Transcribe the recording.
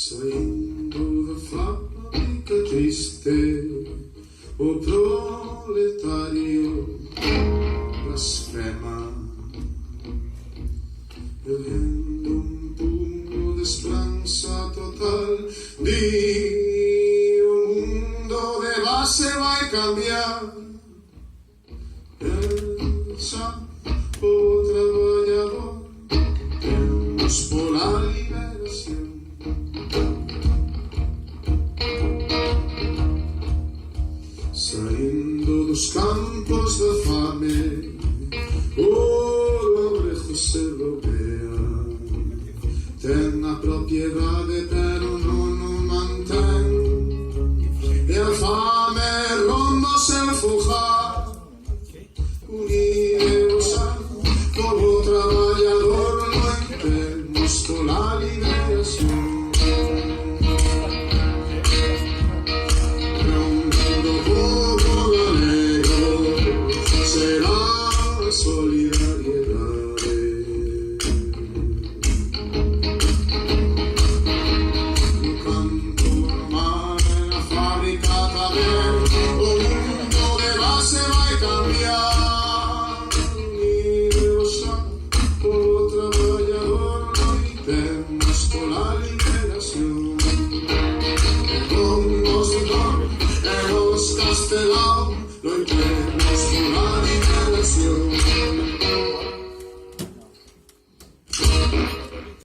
Saindo da fábrica triste, o proletario blasfema, bebendo un pugno de esperanza total. Di o mundo de base vai cambiar. Pensa o traballador, temos pola liberación. Saindo dos campos da fame, o labrejo se bloquea. Ten a propiedade pero non o mantén, e a fame ronda o seu fogar. Unidos como traballador loitemos pola liberación. Solidariedade. No campo, no mar, na fábrica tamén, o mundo de base vai cambiar. Unidos polo traballador loitemos pola liberación. E con os Castelao